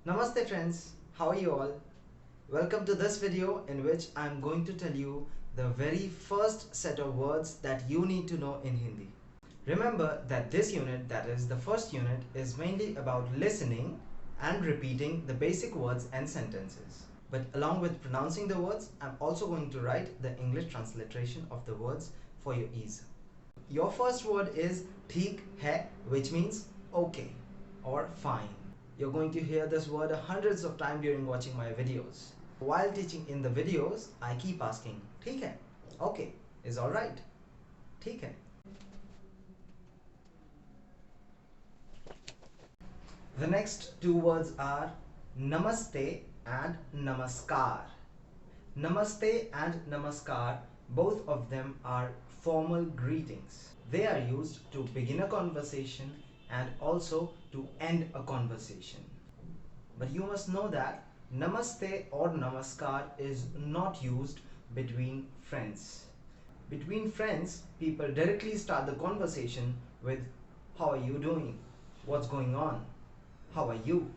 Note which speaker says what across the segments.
Speaker 1: Namaste friends, how are you all? Welcome to this video in which I am going to tell you the very first set of words that you need to know in Hindi. Remember that this unit, that is the first unit, is mainly about listening and repeating the basic words and sentences. But along with pronouncing the words, I'm also going to write the English transliteration of the words for your ease. Your first word is theek hai, which means okay or fine. You're going to hear this word hundreds of times during watching my videos. While teaching in the videos, I keep asking, theek hai, okay, is alright, theek hai. The next two words are namaste and namaskar. Namaste and namaskar, both of them are formal greetings. They are used to begin a conversation and also to end a conversation. But you must know that namaste or namaskar is not used between friends. Between friends, people directly start the conversation with how are you doing? What's going on? How are you?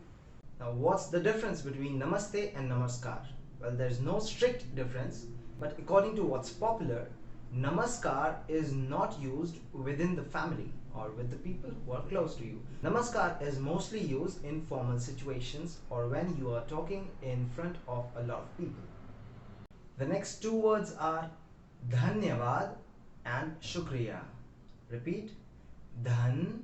Speaker 1: Now, what's the difference between namaste and namaskar? Well, there's no strict difference, but according to what's popular, namaskar is not used within the family or with the people who are close to you. Namaskar is mostly used in formal situations or when you are talking in front of a lot of people. The next two words are dhanyavad and shukriya. Repeat, dhanyavad.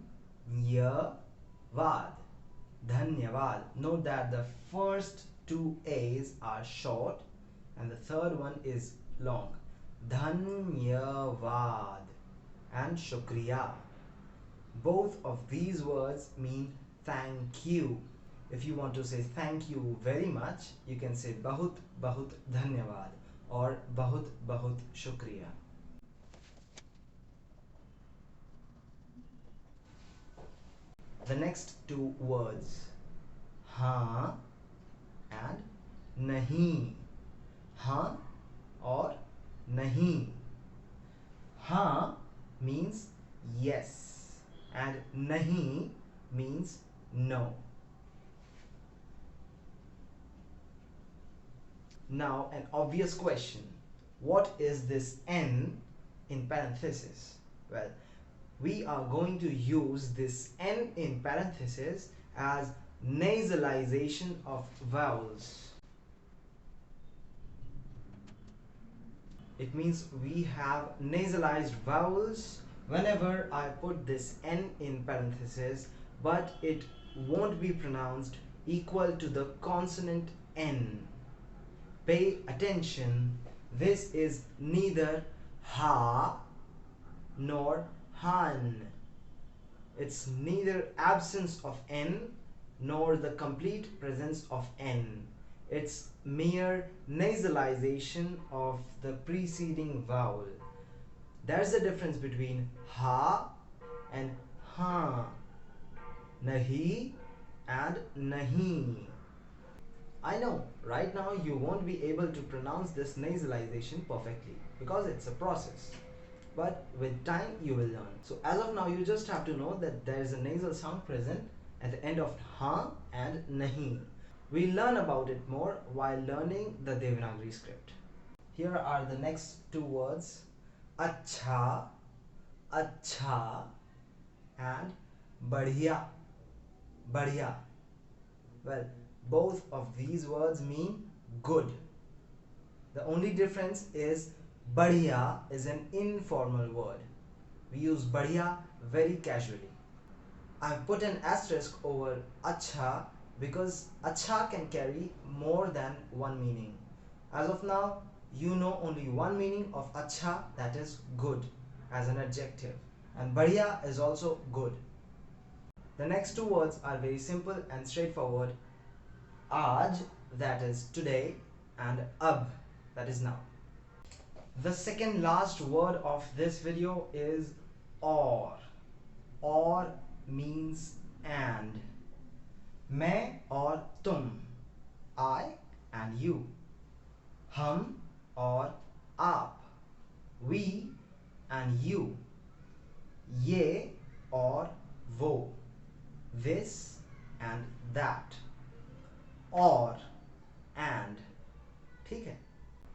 Speaker 1: Dhanyavad. Note that the first two A's are short and the third one is long. Dhanyavad and shukriya. Both of these words mean thank you. If you want to say thank you very much, you can say bahut bahut dhanyavad or bahut bahut shukriya. The next two words, हाँ and नहीं. हाँ or नहीं. हाँ means yes and nahi means no. Now an obvious question, what is this N in parenthesis? Well, we are going to use this N in parenthesis as nasalization of vowels. It means we have nasalized vowels whenever I put this N in parenthesis, but it won't be pronounced equal to the consonant N. Pay attention, this is neither ha nor han. It's neither absence of N nor the complete presence of N. It's mere nasalization of the preceding vowel. There's a difference between ha and ha, nahi and nahi. I know right now you won't be able to pronounce this nasalization perfectly because it's a process. But with time you will learn. So as of now you just have to know that there is a nasal sound present at the end of ha and nahi. We'll learn about it more while learning the Devanagari script. Here are the next two words, acha, acha and badhiya, badhiya. Well, both of these words mean good. The only difference is badhiya is an informal word. We use badhiya very casually. I've put an asterisk over acha because acha can carry more than one meaning. As of now, you know only one meaning of acha, that is good, as an adjective, and badhiya is also good. The next two words are very simple and straightforward. Aaj, that is today, and ab, that is now. The second last word of this video is or. Or means and. मैं और तुम, I and you. हम और आप, we and you. ये और वो, this and that. और, and. ठीक है?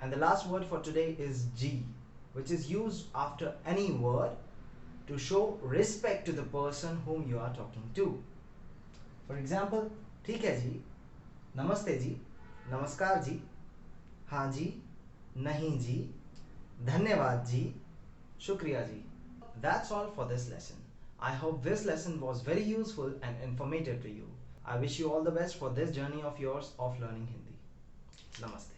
Speaker 1: And the last word for today is G, which is used after any word to show respect to the person whom you are talking to. For example, ठीक है जी, नमस्ते जी, नमस्कार जी, हाँ जी, नहीं जी, धन्यवाद जी, शुक्रिया जी. That's all for this lesson. I hope this lesson was very useful and informative to you. I wish you all the best for this journey of yours of learning Hindi. Namaste.